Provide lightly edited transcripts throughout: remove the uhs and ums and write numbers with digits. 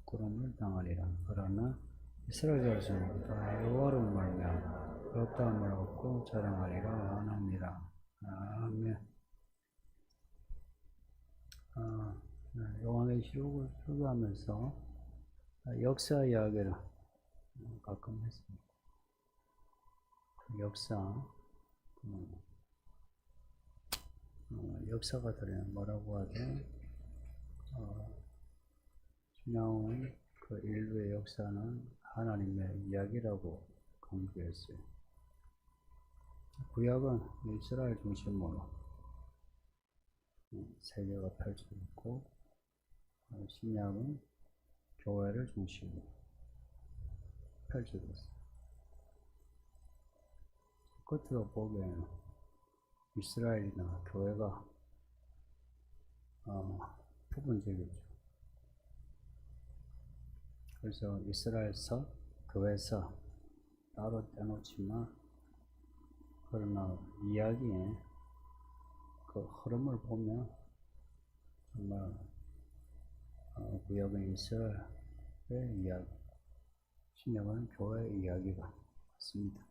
부끄러움을 당하리라. 그러나 이스라엘 자손은 다 여호와로 말미암아 의롭다함을 얻고 자랑하리라 하나니라. 아멘. 요한계시록을 설교하면서 역사 이야기를 가끔 했습니다. 역사가들이 뭐라고 하죠? 신앙은 그 인류의 역사는 하나님의 이야기라고 강조했어요. 구약은 이스라엘 중심으로 세계가 펼쳐졌고, 신약은 교회를 중심으로 펼쳐졌어요. 겉으로 보기에는 이스라엘이나 교회가 부분적이죠. 그래서 이스라엘서, 교회서 따로 떼놓지만, 그러나 이야기의 그 흐름을 보면 정말 구약은 이스라엘의 이야기, 신약은 교회의 이야기가 같습니다.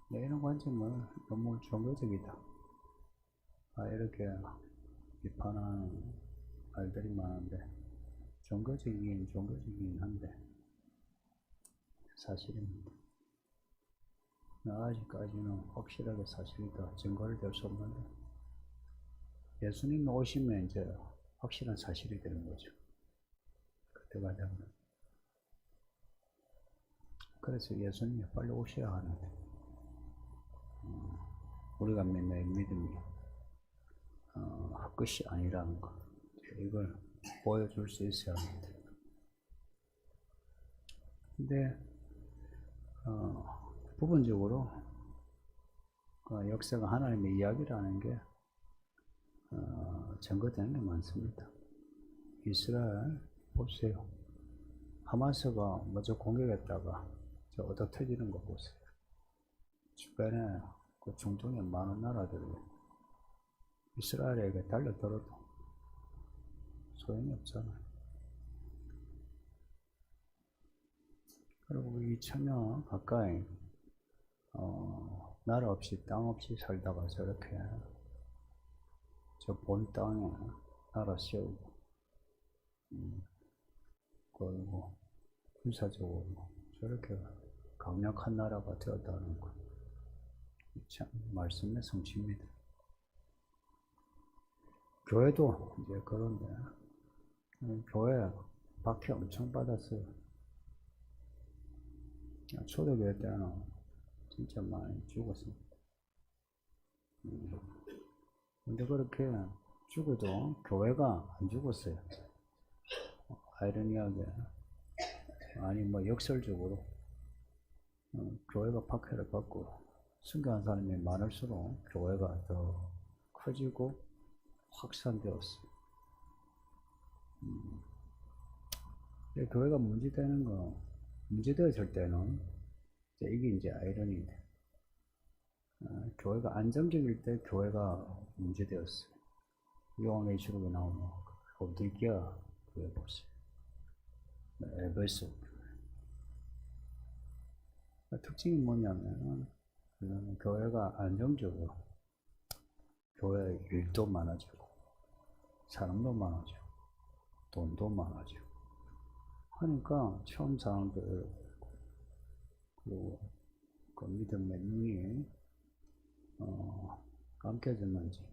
네, 이런 관점은 너무 종교적이다, 이렇게 비판하는 말들이 많은데, 종교적이긴 한데 사실입니다. 아직까지는 확실하게 사실이다 증거를 댈 수 없는데, 예수님 오시면 이제 확실한 사실이 되는 거죠. 그때가 되면. 그래서 예수님이 빨리 오셔야 하는데, 우리가 믿는 믿음이 헛것이 아니라는 거, 이걸 보여줄 수 있어야 합니다. 근데 부분적으로 역사가 하나님의 이야기라는 게 증거되는 게 많습니다. 이스라엘 보세요. 하마스가 먼저 공격했다가 저 얻어 터지는 거 보세요. 주변에 그 중동의 많은 나라들이 이스라엘에게 달려들어도 소용이 없잖아요. 그리고 2000년 가까이 나라 없이 땅 없이 살다가 저렇게 저 본 땅에 나라 세우고, 그리고 군사적으로 저렇게 강력한 나라가 되었다는 것, 참 말씀의 성취입니다. 교회도 이제 그런데, 교회 박해 엄청 받았어요. 초대교회 때는 진짜 많이 죽었습니다. 근데 그렇게 죽어도 교회가 안 죽었어요. 아이러니하게, 아니 뭐 역설적으로 교회가 박해를 받고 순교한 사람이 많을수록 교회가 더 커지고 확산되었어요. 교회가 문제되었을 때는 이게 이제 아이러니인데, 교회가 안정적일 때 교회가 문제되었어요. 요한계시록에 나오는 라오디게아 교회 보세요. 에베소 특징이 뭐냐면, 교회가 안정적으로 교회 일도 많아지고 사람도 많아지고 돈도 많아지고 하니까 처음 사람들 그 믿음의 눈이 감겨졌는지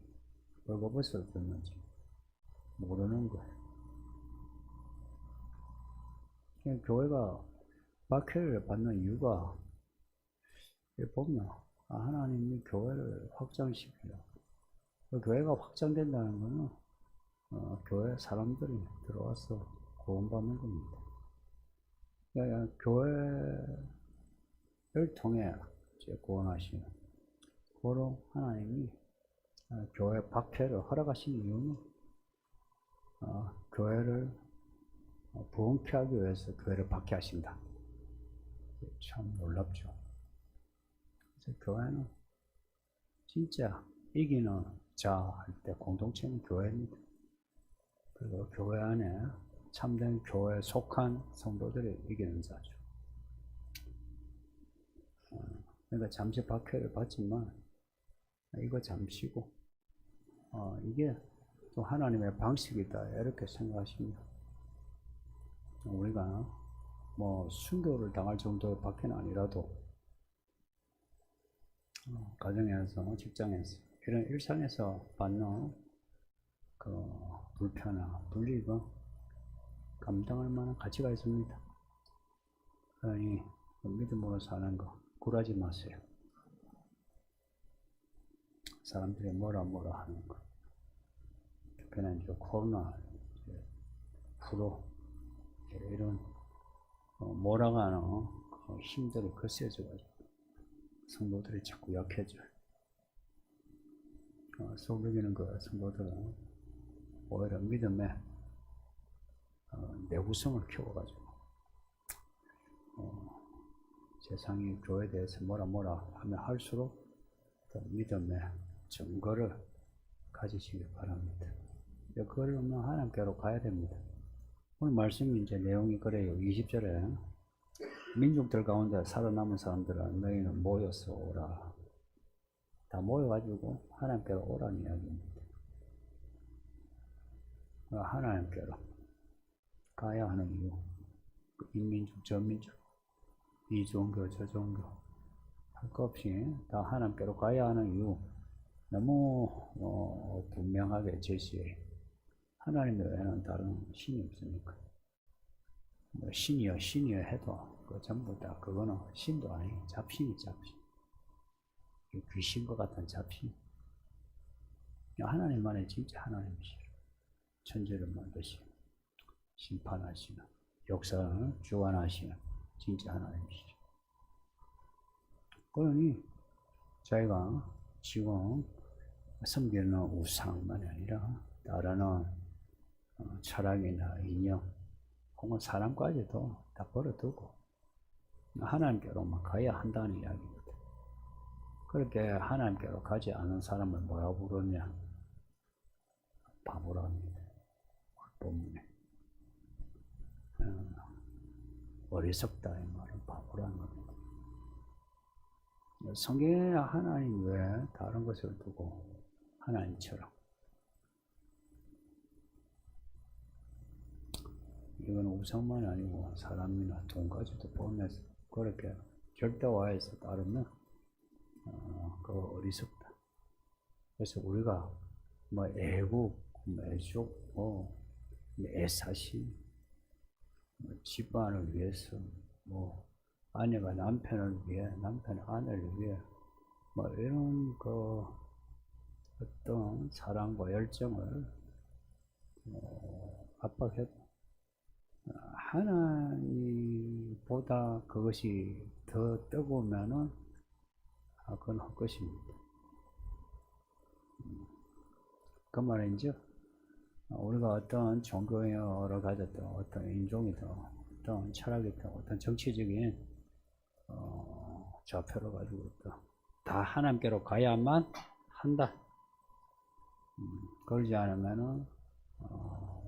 벌거벗어졌는지 모르는 거예요. 교회가 박해를 받는 이유가, 보면 하나님이 교회를 확장시켜요. 교회가 확장된다는 것은 교회 사람들이 들어와서 구원받는 겁니다. 교회를 통해 구원하시는, 그런 하나님이 교회 박해를 허락하신 이유는 교회를 부흥케 하기 위해서 교회를 박해하신다. 참 놀랍죠. 그래서 교회는 진짜 이기는 자 할 때 공동체는 교회입니다. 그리고 교회 안에 참된 교회에 속한 성도들이 이기는 자죠. 그러니까 잠시 박해를 받지만 이거 잠시고 이게 또 하나님의 방식이다 이렇게 생각하십니다. 우리가 뭐 순교를 당할 정도의 박해는 아니라도 가정에서 직장에서 이런 일상에서 받는 그 불편함, 불이익은 감당할 만한 가치가 있습니다. 그러니 믿음으로 사는 거 굴하지 마세요. 사람들이 뭐라 하는 거. 특히나 이제 코로나 프로 이런 몰아가는 힘들이 거세져가지고 성도들이 자꾸 약해져요. 속이는 거 성도들은 오히려 믿음에 내구성을 키워가지고 세상이 교회에 대해서 뭐라 하면 할수록 더 믿음의 증거를 가지시기 바랍니다. 그러면 하나님께로 가야 됩니다. 오늘 말씀 이제 내용이 그래요. 20절에 민족들 가운데 살아남은 사람들은 너희는 모여서 오라. 다 모여가지고 하나님께로 오라는 이야기입니다. 하나님께로 가야 하는 이유. 인민족, 저민족, 이 종교, 저 종교 할 것 없이 다 하나님께로 가야 하는 이유. 너무 분명하게 제시해. 하나님 외에는 다른 신이 없으니까. 뭐 신이여 해도 그 전부 다 그거는 신도 아니고 잡신이 잡신. 귀신과 같은 잡신. 하나님만이 진짜 하나님이시라. 천지를 만드시고 심판하시는 역사를 주관하시는 진짜 하나님이시라. 그러니 저희가 지금 섬기는 우상만이 아니라 다른 철학이나 인형 혹은 사람까지도 다 버려두고 하나님께로만 가야 한다는 이야기입니다. 그렇게 하나님께로 가지 않은 사람을 뭐라고 부르냐? 바보라 합니다. 본문에 어리석다 이 말은 바보라는 겁니다. 성경에 하나님 외에 다른 것을 두고 하나님처럼 이건 우상만이 아니고 사람이나 돈까지도 포함해서 그렇게 절대화해서 따르면 그거 어리석다. 그래서 우리가 뭐 애국, 애족, 애사심, 집안을 위해서 아내가 남편을 위해, 남편이 아내를 위해 이런 어떤 사랑과 열정을 압박해도 하나님보다 그것이 더 뜨거우면은 그건 헛것입니다. 그 말인즉 우리가 어떤 종교를 가졌든 어떤 인종이든 어떤 철학이든 어떤 정치적인 좌표를 가지고 있다. 다 하나님께로 가야만 한다. 그러지 않으면은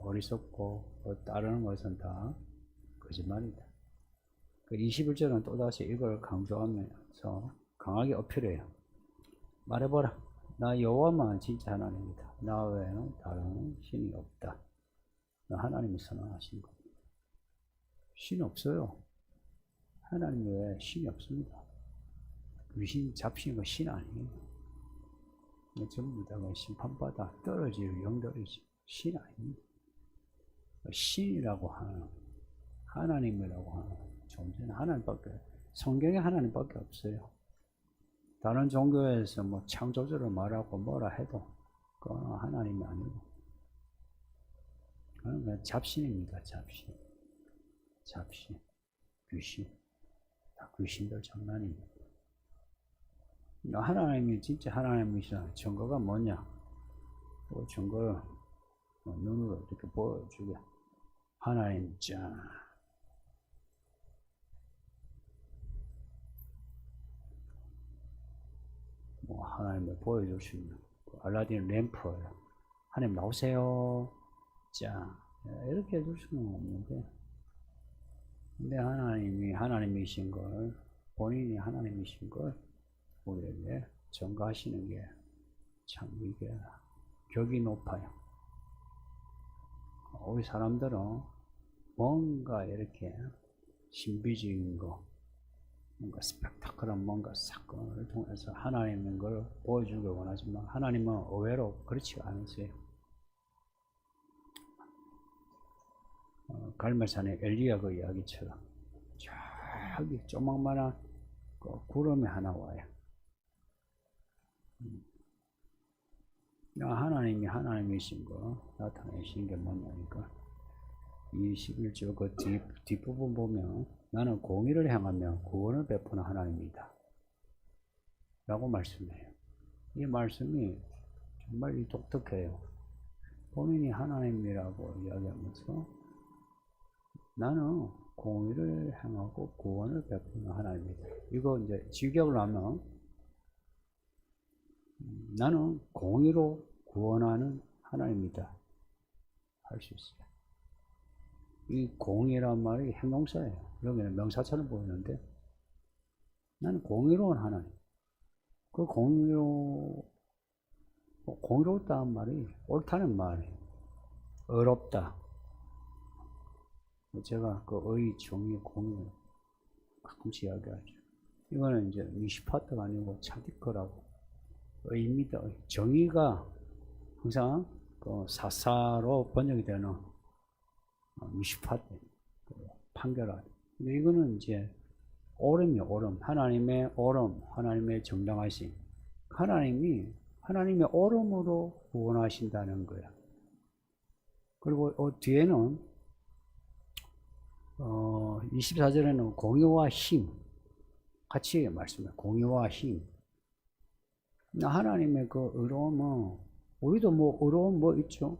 어리석고 따르는 것은 다 거짓말이다. 그 21절은 또다시 이걸 강조하면서 강하게 어필해요. 말해보라. 나 여호와만 진짜 하나님이다. 나 외에는 다른 신이 없다. 나 하나님이 선언하신 겁니다. 신 없어요. 하나님 외에 신이 없습니다. 귀신 잡신은 신 아니에요. 전부 다 심판받아 떨어질 영들이지 신 아닙니다. 신이라고 하는 하나님이라고 하는 존재는 하나님밖에, 성경에 하나님밖에 없어요. 다른 종교에서 창조주를 말하고 뭐라 해도 그건 하나님이 아니고 그건 잡신입니다. 잡신, 귀신, 다 귀신들 장난입니다. 하나님이 진짜 하나님이시라 증거가 뭐냐? 그 증거를 눈으로 이렇게 보여주게. 하나님 짠. 하나님을 보여주시는 알라딘 램프예요. 하나님 나오세요. 짠. 이렇게 해줄 수는 없는데, 근데 하나님이 하나님이신 걸, 본인이 하나님이신 걸 우리에게 전가하시는 게 참 이게 격이 높아요. 우리 사람들은 뭔가 이렇게 신비적인 거, 뭔가 스펙타클한 뭔가 사건을 통해서 하나님인 걸 보여주길 원하지만 하나님은 의외로 그렇지 않으세요. 갈멜산의 엘리야 그 이야기처럼 저기 조망만한 그 구름이 하나 와요. 하나님이 하나님이신 거 나타내신 게 뭐냐니까 21절 그 뒷부분 보면 나는 공의를 향하며 구원을 베푸는 하나님이다 라고 말씀해요. 이 말씀이 정말 독특해요. 본인이 하나님이라고 이야기하면서 나는 공의를 향하고 구원을 베푸는 하나님이다. 이거 이제 직역을 하면 나는 공의로 구원하는 하나님이다 할 수 있어요. 이 공의란 말이 형용사예요. 여기는 명사처럼 보이는데 나는 공의로운 하나님. 그 공의롭다는 말이 옳다는 말이에요. 어렵다. 제가 그 의, 정의, 공의 가끔씩 이야기하죠. 이거는 이제 미시파트가 아니고 차디커라고. 의입니다. 정의가 항상 그 사사로 번역이 되는 미시파트, 판결할. 근데 이거는 이제 옳음이요, 옳음. 하나님의 옳음, 하나님의 정당하심. 하나님의 옳음으로 구원하신다는 거야. 그리고 뒤에는 24절에는 공의와 힘 같이 말씀해요. 공의와 힘. 하나님의 그 의로움은 우리도 뭐 의로움 뭐 있죠.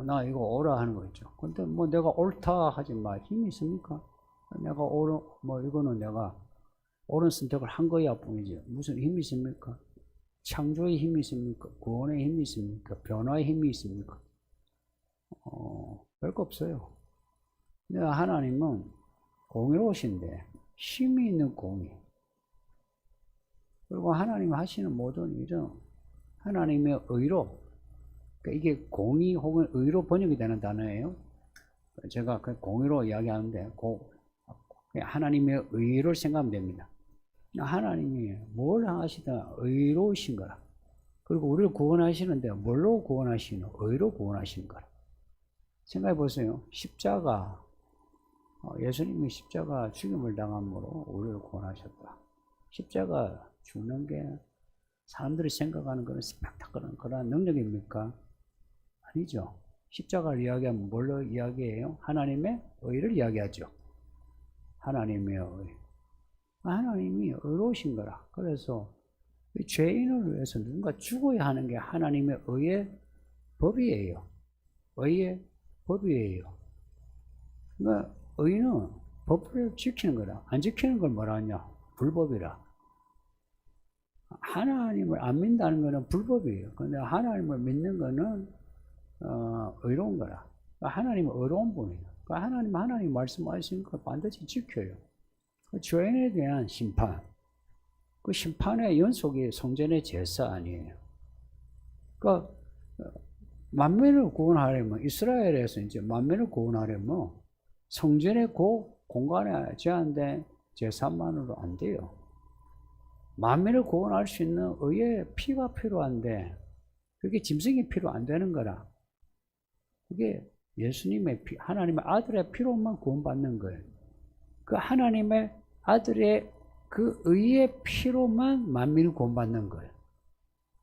나 이거 옳아 하는 거 있죠. 근데 뭐 내가 옳다 하지 마. 힘이 있습니까? 내가 뭐 이거는 내가 옳은 선택을 한 거야 뿐이지. 무슨 힘이 있습니까? 창조의 힘이 있습니까? 구원의 힘이 있습니까? 변화의 힘이 있습니까? 별거 없어요. 근데 하나님은 공의로우신데 힘이 있는 공의. 그리고 하나님 하시는 모든 일은 하나님의 의로, 그러니까 이게 공의 혹은 의로 번역이 되는 단어예요. 제가 그 공의로 이야기하는데 하나님의 의를 생각하면 됩니다. 하나님이 뭘 하시든 의로우신 거라. 그리고 우리를 구원하시는데 뭘로 구원하시는? 의로 구원하시는 거라. 생각해 보세요. 십자가, 예수님이 십자가 죽임을 당함으로 우리를 구원하셨다. 십자가 죽는 게 사람들이 생각하는 그런 스펙타클한 그런 능력입니까? 아니죠. 십자가를 이야기하면 뭘로 이야기해요? 하나님의 의를 이야기하죠. 하나님의 의. 하나님이 의로우신 거라. 그래서 죄인을 위해서 누군가 죽어야 하는 게 하나님의 의의 법이에요. 의의 법이에요. 그러니까 의는 법을 지키는 거라. 안 지키는 걸 뭐라 하냐? 불법이라. 하나님을 안 믿는다는 것은 불법이에요. 그런데 하나님을 믿는 것은 의로운 거라. 하나님은 의로운 분이에요. 하나님 말씀하신 거 반드시 지켜요. 죄인에 대한 심판, 그 심판의 연속이 성전의 제사 아니에요. 그러니까 만민을 구원하려면, 이스라엘에서 이제 만민을 구원하려면 성전의 공간에 제한된 제사만으로 안 돼요. 만민을 구원할 수 있는 의의 피가 필요한데 그게 짐승이 필요 안 되는 거라. 그게 예수님의 피, 하나님의 아들의 피로만 구원받는 거예요. 그 하나님의 아들의 그 의의 피로만 만민을 구원받는 거예요.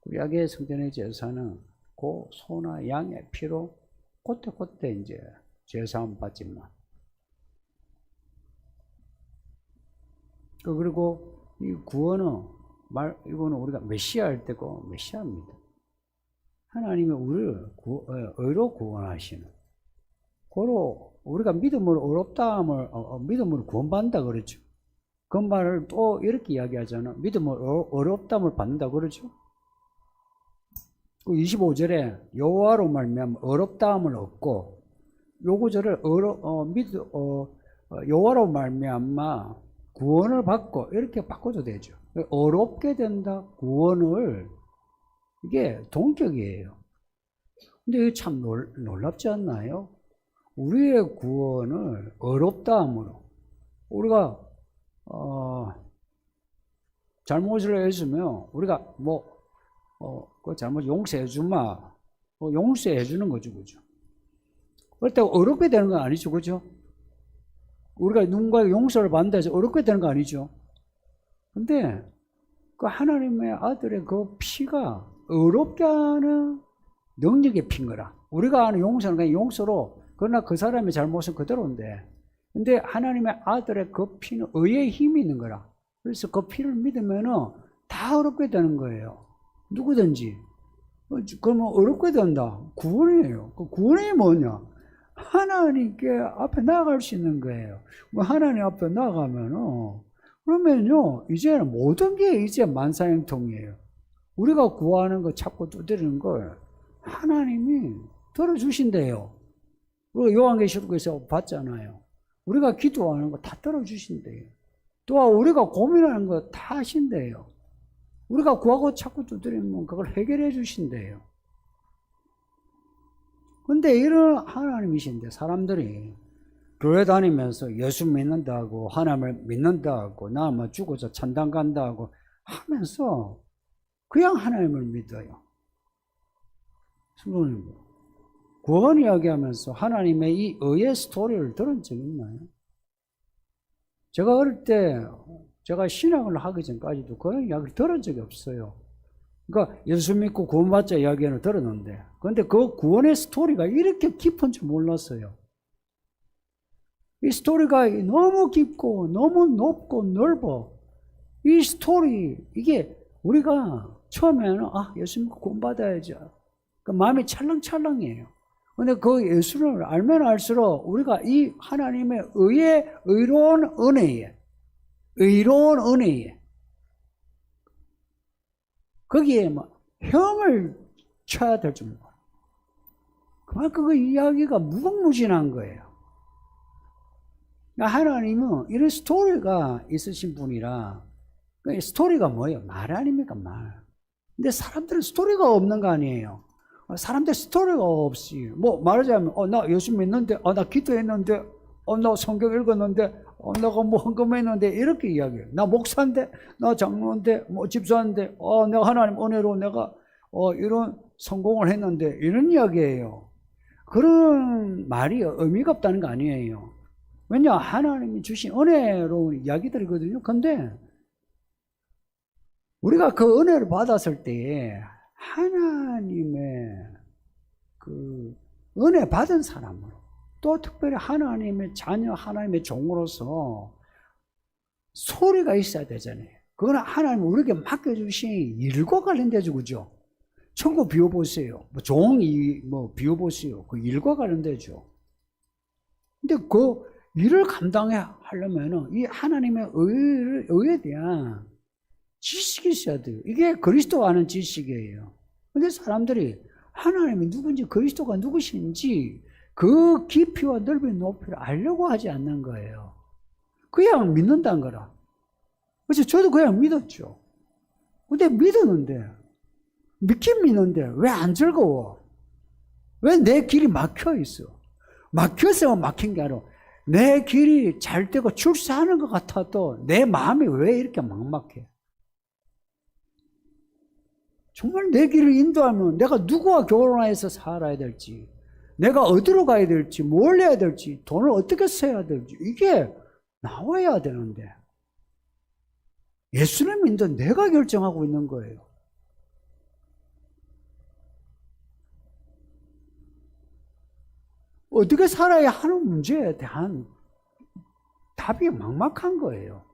구약의 성전의 제사는 그 소나 양의 피로 그때 이제 제사함 받지만. 그리고 이 구원은 이거는 우리가 메시아 할 때고 메시아입니다. 하나님이 우리를 의로 구원하시는. 고로 우리가 믿음으로 의롭다함을 믿음으로 구원받는다 그러죠. 그 말을 또 이렇게 이야기하잖아. 믿음으로 의롭다함을 받는다 그러죠. 그 25절에 여호와로 말미암아 어렵다함을 얻고, 요 구절을 여호와로 말미암아 구원을 받고 이렇게 바꿔도 되죠. 어렵게 된다, 구원을, 이게 동격이에요. 근데 이게 참 놀랍지 않나요? 우리의 구원을 어렵다함으로, 우리가 잘못을 했으면 우리가 그 잘못 용서해 주마, 용서해 주는 거죠, 그죠? 그렇다고 어렵게 되는 건 아니죠, 그죠? 우리가 누군가에게 용서를 받는다 해서 어렵게 되는 거 아니죠. 근데 그 하나님의 아들의 그 피가 어렵게 하는 능력의 피인 거라. 우리가 하는 용서는 그냥 용서로, 그러나 그 사람의 잘못은 그대로인데, 근데 하나님의 아들의 그 피는 의의 힘이 있는 거라. 그래서 그 피를 믿으면은 다 어렵게 되는 거예요. 누구든지. 그러면 어렵게 된다. 구원이에요. 그 구원이 뭐냐? 하나님께 앞에 나아갈 수 있는 거예요. 하나님 앞에 나아가면은, 그러면요, 이제는 모든 게 이제 만사형통이에요. 우리가 구하는 거 찾고 두드리는 걸 하나님이 들어주신대요. 우리가 요한계시록에서 봤잖아요. 우리가 기도하는 거 다 들어주신대요. 또한 우리가 고민하는 거 다 하신대요. 우리가 구하고 찾고 두드리면 그걸 해결해 주신대요. 근데 이런 하나님이신데 사람들이 교회 다니면서 예수 믿는다고, 하나님을 믿는다고, 나 뭐 죽어서 천당 간다고 하면서 그냥 하나님을 믿어요. 성도님, 구원 이야기하면서 하나님의 이 의의 스토리를 들은 적 있나요? 제가 어릴 때, 제가 신앙을 하기 전까지도 그런 이야기를 들은 적이 없어요. 그러니까 예수 믿고 구원받자 이야기는 들었는데, 그런데 그 구원의 스토리가 이렇게 깊은 줄 몰랐어요. 이 스토리가 너무 깊고 너무 높고 넓어. 이 스토리, 이게 우리가 처음에는 예수 믿고 구원받아야죠, 그 마음이 찰랑찰랑이에요. 근데 그 예수를 알면 알수록 우리가 이 하나님의 의로운 은혜에 거기에 형을 쳐야 될 줄 몰라요. 그만큼 그 이야기가 무궁무진한 거예요. 하나님은 이런 스토리가 있으신 분이라, 스토리가 뭐예요? 말 아닙니까, 말. 근데 사람들은 스토리가 없는 거 아니에요. 사람들 스토리가 없이, 말하자면, 나 예수 믿는데, 나 기도했는데, 나 성경 읽었는데, 내가 헌금했는데, 이렇게 이야기해요. 나 목사인데, 나 장로인데, 집사인데, 내가 하나님 은혜로 내가, 이런 성공을 했는데, 이런 이야기예요. 그런 말이 의미가 없다는 거 아니에요. 왜냐, 하나님이 주신 은혜로운 이야기들이거든요. 근데, 우리가 그 은혜를 받았을 때에, 하나님의 그 은혜 받은 사람으로, 또 특별히 하나님의 자녀, 하나님의 종으로서 소리가 있어야 되잖아요. 그건 하나님 우리에게 맡겨주신 일과 관련되죠, 그죠? 천국 비워보세요. 종이 비워보세요. 그 일과 관련되죠. 근데 그 일을 감당하려면 이 하나님의 의에 대한 지식이 있어야 돼요. 이게 그리스도 아는 지식이에요. 근데 사람들이 하나님이 누군지, 그리스도가 누구신지 그 깊이와 넓이 높이를 알려고 하지 않는 거예요. 그냥 믿는다는 거라. 그래서 저도 그냥 믿었죠. 근데 믿긴 믿는데 왜 안 즐거워? 왜 내 길이 막혀 있어? 막혀서 막힌 게 아니라 내 길이 잘 되고 출세하는 것 같아도 내 마음이 왜 이렇게 막막해? 정말 내 길을 인도하면 내가 누구와 결혼해서 살아야 될지, 내가 어디로 가야 될지, 뭘 해야 될지, 돈을 어떻게 써야 될지, 이게 나와야 되는데 예수를 믿는 내가 결정하고 있는 거예요. 어떻게 살아야 하는 문제에 대한 답이 막막한 거예요.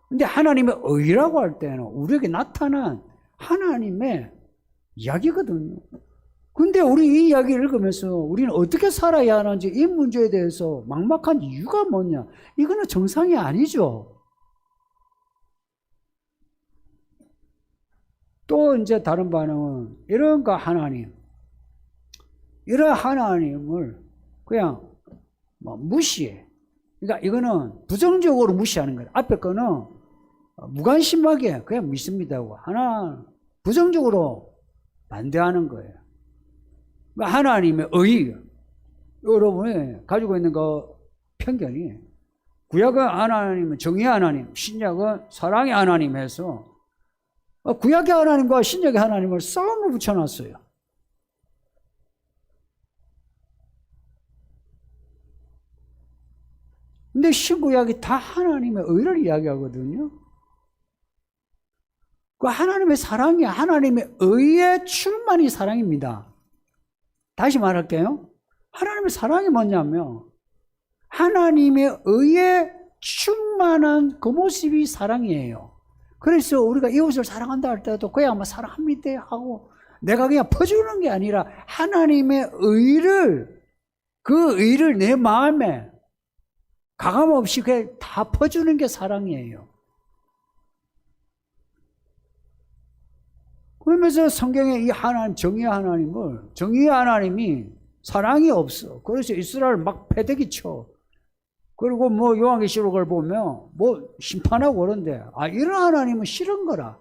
근데 하나님의 의라고 할 때는 우리에게 나타난 하나님의 이야기거든요. 근데 우리 이 이야기를 읽으면서 우리는 어떻게 살아야 하는지, 이 문제에 대해서 막막한 이유가 뭐냐? 이거는 정상이 아니죠. 또 이제 다른 반응은 이런 거 하나님, 이런 하나님을 그냥 뭐 무시해. 그러니까 이거는 부정적으로 무시하는 거예요. 앞에 거는 무관심하게 그냥 믿습니다고 하나 부정적으로 반대하는 거예요. 그러니까 하나님의 의, 여러분이 가지고 있는 그 편견이 구약은 하나님은 정의의 하나님, 신약은 사랑의 하나님 해서 구약의 하나님과 신약의 하나님을 싸움을 붙여놨어요. 근데 신구약이 다 하나님의 의를 이야기하거든요. 그 하나님의 사랑이 하나님의 의의 충만이 사랑입니다. 다시 말할게요. 하나님의 사랑이 뭐냐면 하나님의 의의 충만한 그 모습이 사랑이에요. 그래서 우리가 이웃을 사랑한다 할 때도 그냥 뭐 사랑합니다 하고 내가 그냥 퍼주는 게 아니라 하나님의 의를, 그 의를 내 마음에 가감없이 그냥 다 퍼주는 게 사랑이에요. 그러면서 성경에 이 하나님, 정의의 하나님을, 정의의 하나님이 사랑이 없어. 그래서 이스라엘 막 패대기 쳐. 그리고 뭐 요한계시록을 보면 뭐 심판하고 그런데, 아, 이런 하나님은 싫은 거라.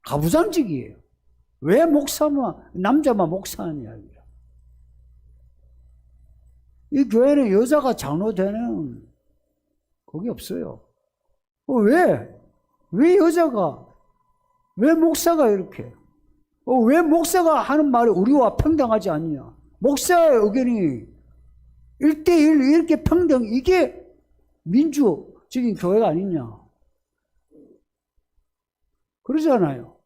가부장직이에요. 왜 목사만, 남자만 목사하냐. 이 교회는 여자가 장로 되는 그게 없어요. 왜 여자가, 왜 목사가 이렇게, 왜 목사가 하는 말이 우리와 평등하지 않냐. 목사의 의견이 1대1 이렇게 평등, 이게 민주적인 교회가 아니냐. 그러잖아요.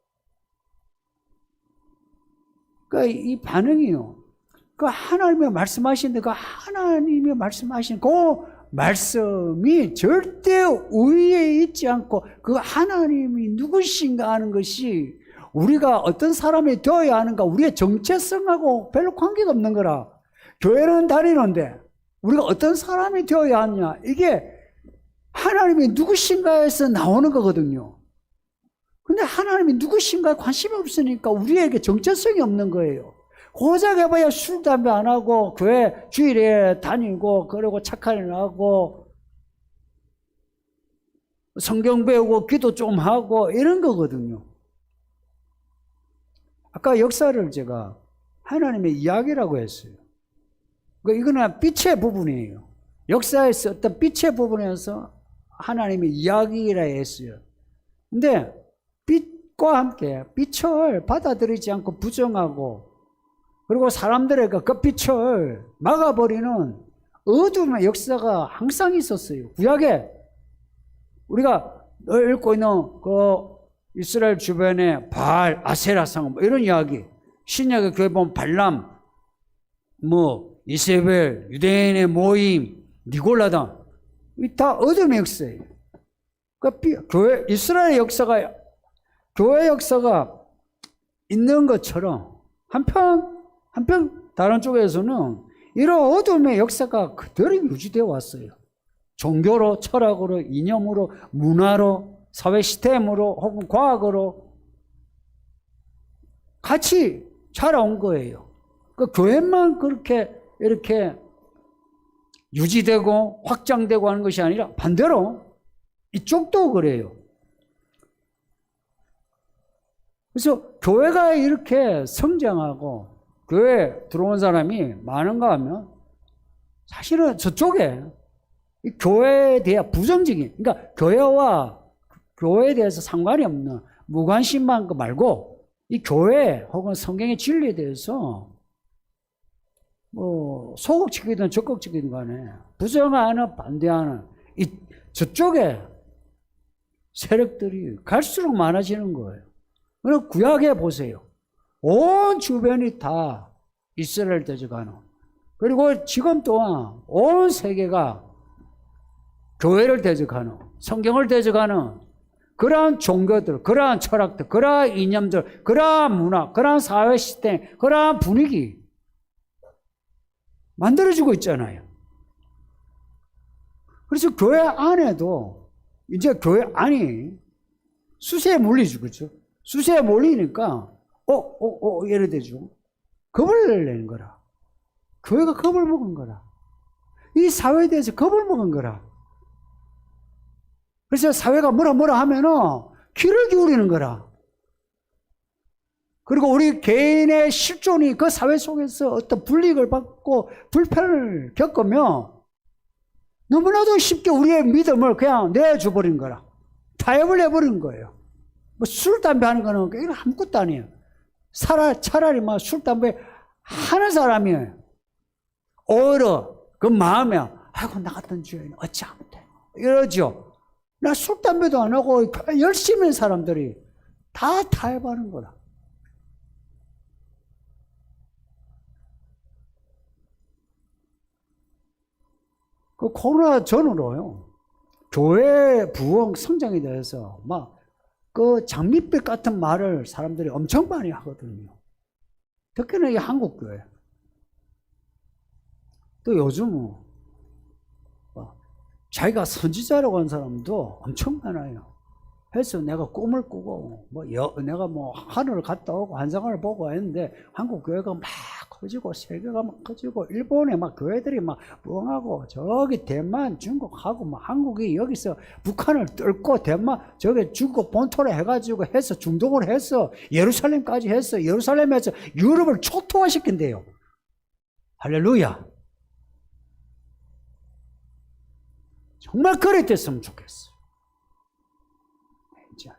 그러니까 이 반응이요. 그 하나님이 말씀하시는데 그 하나님이 말씀하신 그 말씀이 절대 우위에 있지 않고 그 하나님이 누구신가 하는 것이 우리가 어떤 사람이 되어야 하는가, 우리의 정체성하고 별로 관계가 없는 거라. 교회는 다니는데 우리가 어떤 사람이 되어야 하냐, 이게 하나님이 누구신가에서 나오는 거거든요. 근데 하나님이 누구신가에 관심이 없으니까 우리에게 정체성이 없는 거예요. 고작 해봐야 술, 담배 안 하고 교회 주일에 다니고 그러고 착한 일 하고 성경 배우고 기도 좀 하고 이런 거거든요. 아까 역사를 제가 하나님의 이야기라고 했어요. 이거는 빛의 부분이에요. 역사에서 어떤 빛의 부분에서 하나님의 이야기라 했어요. 근데 빛과 함께 빛을 받아들이지 않고 부정하고 그리고 사람들에게 그 빛을 막아버리는 어둠의 역사가 항상 있었어요. 구약에 우리가 읽고 있는 그 이스라엘 주변에 바알, 아세라상 뭐 이런 이야기, 신약의 교회 보면 발람, 뭐 이세벨, 유대인의 모임, 니골라당, 이 다 어둠의 역사예요. 그러니까 교회, 이스라엘 역사가, 교회 역사가 있는 것처럼 한편 다른 쪽에서는 이런 어둠의 역사가 그대로 유지되어 왔어요. 종교로, 철학으로, 이념으로, 문화로, 사회 시스템으로 혹은 과학으로 같이 자라온 거예요. 그 교회만 그렇게 이렇게 유지되고 확장되고 하는 것이 아니라 반대로 이쪽도 그래요. 그래서 교회가 이렇게 성장하고 교회에 들어온 사람이 많은가 하면 사실은 저쪽에 이 교회에 대한 부정적인, 그러니까 교회에 대해서 상관이 없는 무관심한 거 말고 이 교회 혹은 성경의 진리에 대해서 뭐 소극적이든 적극적이든 간에 부정하는, 반대하는 이 저쪽에 세력들이 갈수록 많아지는 거예요. 그럼 구약에 보세요. 온 주변이 다 이스라엘 대적하는, 그리고 지금 또한 온 세계가 교회를 대적하는, 성경을 대적하는 그러한 종교들, 그러한 철학들, 그러한 이념들, 그러한 문화, 그러한 사회 시스템, 그러한 분위기 만들어지고 있잖아요. 그래서 교회 안에도 이제 교회 안이 수세에 물리죠. 그렇죠? 수세에 몰리니까 예를 들죠. 겁을 내는 거라. 교회가 겁을 먹은 거라. 이 사회에 대해서 겁을 먹은 거라. 그래서 사회가 뭐라 하면은 귀를 기울이는 거라. 그리고 우리 개인의 실존이 그 사회 속에서 어떤 불이익을 받고 불편을 겪으면 너무나도 쉽게 우리의 믿음을 그냥 내줘버린 거라. 타협을 해버린 거예요. 뭐 술, 담배 하는 거는 이건 아무것도 아니에요. 차라리 막 술, 담배 하는 사람이에요. 오히려 그 마음에, 아이고, 나 같은 주인 어찌 하면 돼. 이러죠. 나 술, 담배도 안 하고 열심히 하는 사람들이 다 타협하는 거라. 그 코로나 전후로요, 교회 부흥 성장에 대해서 막 그 장밋빛 같은 말을 사람들이 엄청 많이 하거든요. 특히나 이 한국교회. 또 요즘은 자기가 선지자라고 하는 사람도 엄청 많아요. 그래서 내가 꿈을 꾸고 내가 하늘을 갔다 오고 환상을 보고 했는데 한국 교회가 막 커지고 세계가 막 커지고 일본에 막 교회들이 막 부흥하고 저기 대만 중국하고 막 한국이 여기서 북한을 뚫고 대만 저기 중국 본토로 해가지고 해서 중동을 해서 예루살렘까지 해서 예루살렘에서 유럽을 초토화시킨대요. 할렐루야. 정말 그래 됐으면 좋겠어. 이제 안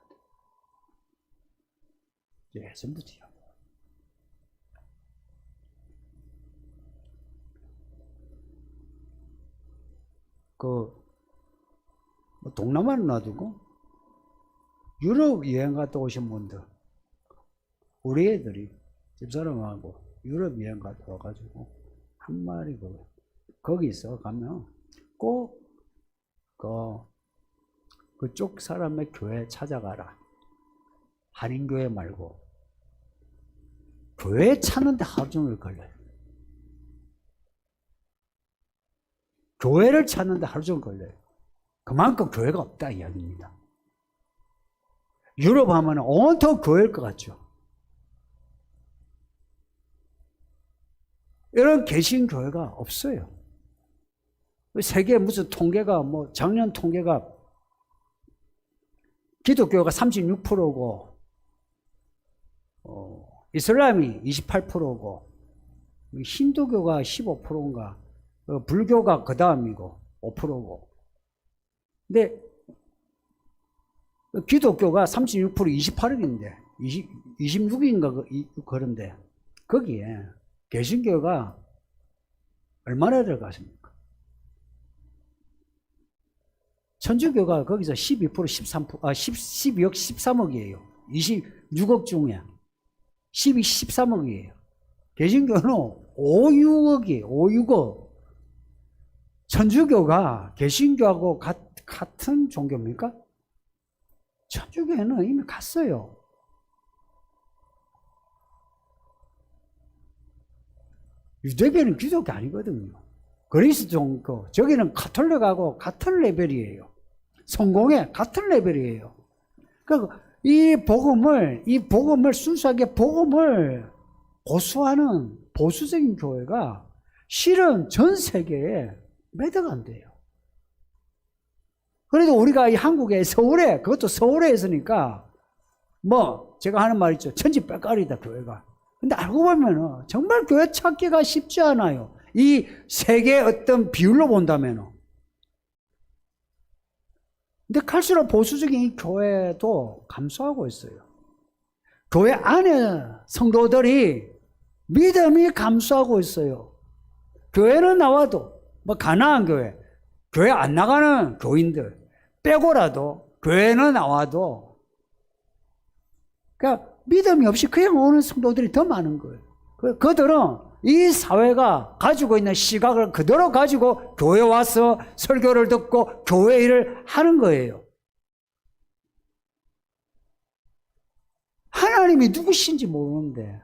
돼. 예전부터요. 동남아를 놔두고 유럽 여행 갔다 오신 분들, 우리 애들이 집사람하고 유럽 여행 갔다 와가지고 한 마리 거기서 가면 꼭 그쪽 사람의 교회 찾아가라. 한인교회 말고 교회 찾는데 하루 종일 걸려요. 교회를 찾는데 하루 종일 걸려요. 그만큼 교회가 없다 이야기입니다. 유럽 하면 온통 교회일 것 같죠. 이런 개신교회가 없어요. 세계 무슨 통계가 작년 통계가 기독교가 36%고 이슬람이 28%고 힌두교가 15%인가 불교가 그 다음이고 5%고 근데 기독교가 36% 28억인데 26인가 그런데 거기에 개신교가 얼마나 들어가십니까? 천주교가 거기서 12% 13% 12억 13억이에요. 26억 중에 13억이에요. 개신교는 5, 6억이에요. 5, 6억. 천주교가 개신교하고 같은 종교입니까? 천주교는 이미 갔어요. 유대교는 기독교 아니거든요. 그리스 종교, 저기는 가톨릭하고 같은 레벨이에요. 성공에 같은 레벨이에요. 그러니까 이 복음을 순수하게 복음을 고수하는 보수적인 교회가 실은 전 세계에 매다가 안 돼요. 그래도 우리가 이 한국에 서울에, 그것도 서울에 있으니까 제가 하는 말 있죠. 천지백깔이다 교회가. 근데 알고 보면은 정말 교회 찾기가 쉽지 않아요. 이 세계의 어떤 비율로 본다면은. 근데 갈수록 보수적인 이 교회도 감소하고 있어요. 교회 안에 성도들이 믿음이 감소하고 있어요. 교회는 나와도 가난한 교회 안 나가는 교인들 빼고라도 교회는 나와도 그러니까 믿음이 없이 그냥 오는 성도들이 더 많은 거예요. 그들은 이 사회가 가지고 있는 시각을 그대로 가지고 교회 와서 설교를 듣고 교회 일을 하는 거예요. 하나님이 누구신지 모르는데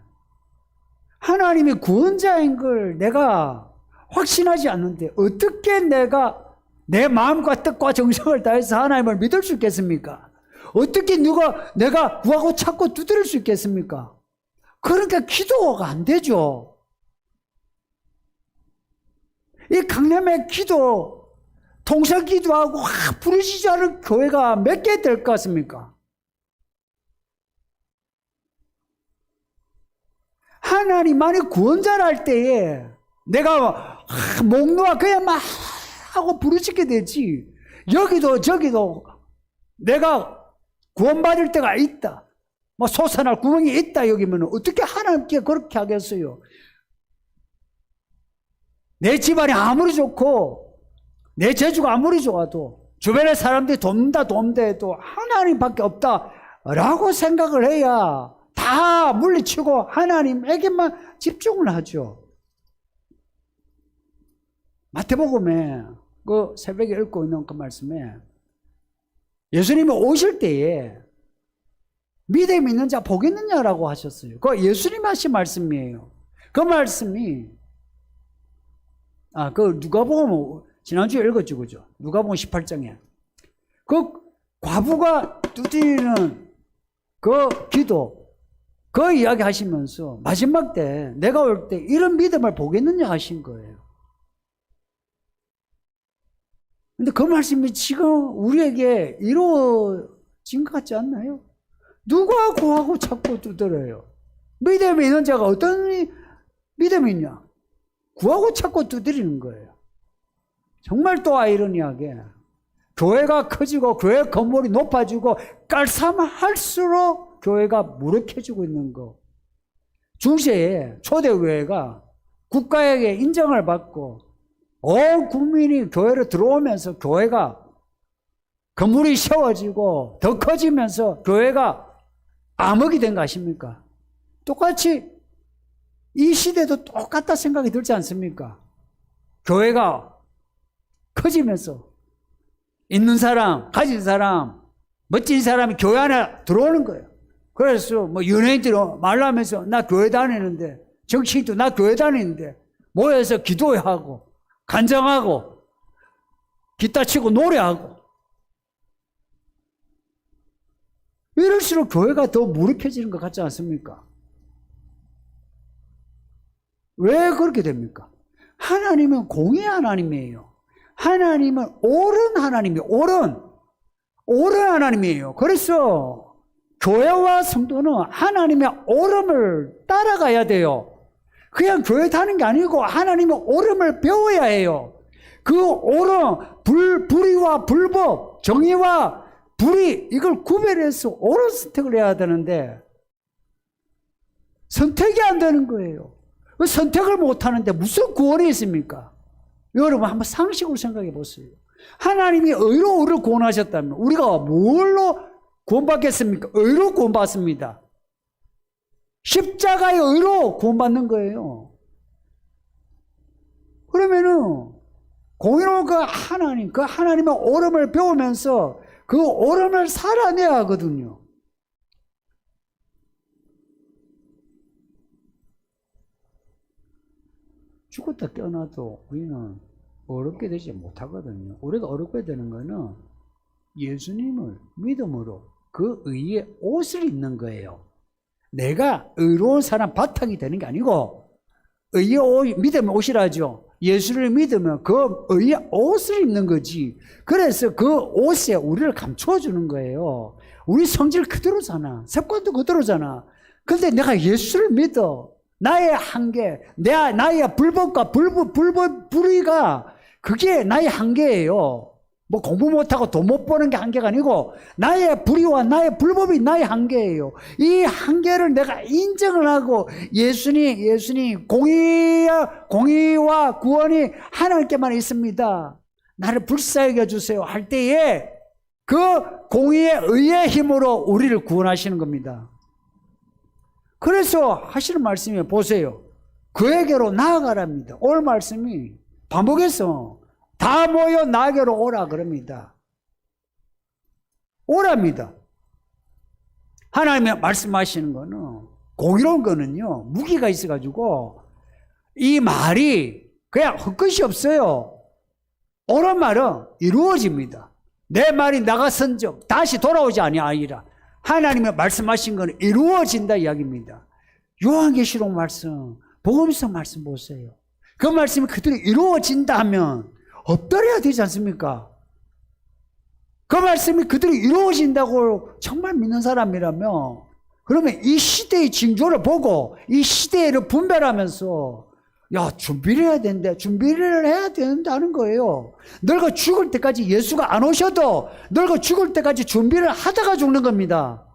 하나님이 구원자인 걸 내가 확신하지 않는데 어떻게 내가 내 마음과 뜻과 정성을 다해서 하나님을 믿을 수 있겠습니까? 어떻게 내가 구하고 찾고 두드릴 수 있겠습니까? 그러니까 기도가 안 되죠. 이 강남의 기도, 통성 기도하고 부르시지 않은 교회가 몇 개 될 것 같습니까? 하나님만이 구원자를 할 때에 내가 목 놓아 그냥 막 하고 부르짖게 되지. 여기도 저기도 내가 구원받을 때가 있다. 뭐 솟아날 구멍이 있다 여기면 어떻게 하나님께 그렇게 하겠어요? 내 집안이 아무리 좋고 내 재주가 아무리 좋아도 주변의 사람들이 돕는다 해도 하나님밖에 없다라고 생각을 해야 다 물리치고 하나님에게만 집중을 하죠. 마태복음에 그 새벽에 읽고 있는 그 말씀에 예수님이 오실 때에 믿음 있는 자 복 있느냐라고 하셨어요. 그 예수님이 하신 말씀이에요. 그 말씀이 그 누가복음 지난주에 읽었죠, 그죠? 누가복음 18장에 그 과부가 두드리는 그 기도, 그 이야기 하시면서 마지막 때 내가 올 때 이런 믿음을 보겠느냐 하신 거예요. 근데 그 말씀이 지금 우리에게 이루어진 것 같지 않나요? 누가 구하고 찾고 두드려요? 믿음이 있는 자가 어떤 믿음이 있냐? 구하고 찾고 두드리는 거예요. 정말 또 아이러니하게 교회가 커지고 교회 건물이 높아지고 깔쌈할수록 교회가 무력해지고 있는 거. 중세에 초대교회가 국가에게 인정을 받고 온 국민이 교회로 들어오면서 교회가 건물이 세워지고 더 커지면서 교회가 암흑이 된 거 아십니까? 똑같이 이 시대도 똑같다 생각이 들지 않습니까? 교회가 커지면서 있는 사람, 가진 사람, 멋진 사람이 교회 안에 들어오는 거예요. 그래서 뭐 연예인들이 말하면서 나 교회 다니는데, 정치인도 나 교회 다니는데 모여서 기도하고 간증하고 기타 치고 노래하고 이럴수록 교회가 더 무력해지는 것 같지 않습니까? 왜 그렇게 됩니까? 하나님은 공의 하나님이에요. 하나님은 옳은 하나님이에요. 옳은 하나님이에요. 그래서 교회와 성도는 하나님의 옳음을 따라가야 돼요. 그냥 교회 다니는 게 아니고 하나님의 옳음을 배워야 해요. 그 옳음, 불의와 불법, 정의와 불의, 이걸 구별해서 옳은 선택을 해야 되는데 선택이 안 되는 거예요. 선택을 못 하는데 무슨 구원이 있습니까? 여러분 한번 상식으로 생각해 보세요. 하나님이 의로 우리를 구원하셨다면 우리가 뭘로 구원받겠습니까? 의로 구원받습니다. 십자가의 의로 구원받는 거예요. 그러면은 공의로운 그 하나님의 옳음을 배우면서 그 옳음을 살아내야 하거든요. 죽었다 깨어나도 우리는 어렵게 되지 못하거든요. 우리가 어렵게 되는 거는 예수님을 믿음으로 그 의의 옷을 입는 거예요. 내가 의로운 사람 바탕이 되는 게 아니고 의의 옷, 믿음의 옷이라죠. 예수를 믿으면 그 의의 옷을 입는 거지. 그래서 그 옷에 우리를 감춰주는 거예요. 우리 성질 그대로잖아. 습관도 그대로잖아. 근데 내가 예수를 믿어. 나의 한계, 나의 불법과 불의가 그게 나의 한계예요. 뭐 공부 못하고 돈 못 버는 게 한계가 아니고 나의 불의와 나의 불법이 나의 한계예요. 이 한계를 내가 인정을 하고 예수님 공의와 구원이 하나님께만 있습니다. 나를 불쌍하게 해주세요 할 때에 그 공의의 의의 힘으로 우리를 구원하시는 겁니다. 그래서 하시는 말씀이 보세요. 그에게로 나아가랍니다. 오늘 말씀이 반복해서 다 모여 나에게로 오라 그럽니다. 오랍니다. 하나님이 말씀하시는 거는 공의로운 거는요 무기가 있어가지고 이 말이 그냥 헛것이 없어요. 옳은 말은 이루어집니다. 내 말이 나갔은즉 다시 돌아오지 아니하리라. 하나님의 말씀하신 것은 이루어진다 이야기입니다. 요한계시록 말씀, 복음서 말씀 보세요. 그 말씀이 그대로 이루어진다 하면 엎드려야 되지 않습니까? 그 말씀이 그대로 이루어진다고 정말 믿는 사람이라면, 그러면 이 시대의 징조를 보고 이 시대를 분별하면서 야, 준비를 해야 된다. 준비를 해야 된다는 거예요. 늙어 죽을 때까지 예수가 안 오셔도 늙어 죽을 때까지 준비를 하다가 죽는 겁니다.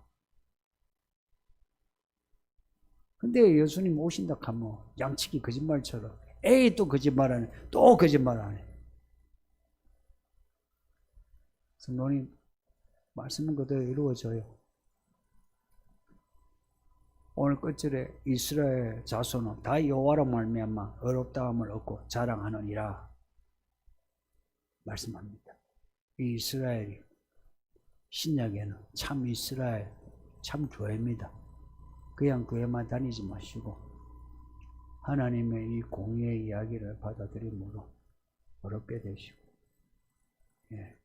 근데 예수님 오신다 하면 양치기 거짓말처럼 에이 또 거짓말하네. 또 거짓말하네. 성도님, 말씀은 그대로 이루어져요. 오늘 끝절에 이스라엘 자손은 다 여호와로 말미암아 의롭다함을 얻고 자랑하느니라 말씀합니다. 이 이스라엘이 신약에는 참 이스라엘, 참 교회입니다. 그냥 교회만 다니지 마시고 하나님의 이 공의의 이야기를 받아들임으로 어렵게 되시고,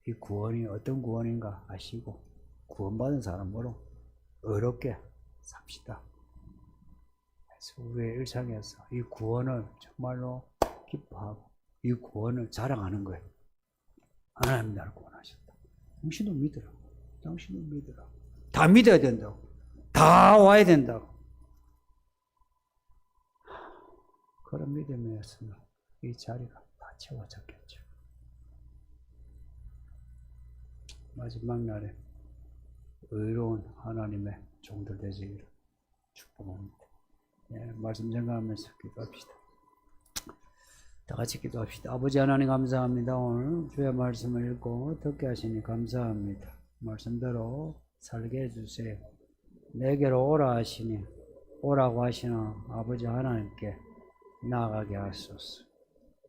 이 구원이 어떤 구원인가 아시고 구원받은 사람으로 어렵게 삽시다. 그래서 우리의 일상에서 이 구원을 정말로 기뻐하고 이 구원을 자랑하는 거예요. 하나님 나를 구원하셨다. 당신도 믿으라. 당신도 믿으라. 다 믿어야 된다고. 다 와야 된다고. 그런 믿음이었으면 이 자리가 다 채워졌겠죠. 마지막 날에 의로운 하나님의 종들 되시기를 축복합니다. 말씀 생각하면서 기도합시다. 다 같이 기도합시다. 아버지 하나님 감사합니다. 오늘 주의 말씀을 읽고 듣게 하시니 감사합니다. 말씀대로 살게 해주세요. 내게로 오라 하시니 오라고 하시는 아버지 하나님께 나아가게 하소서.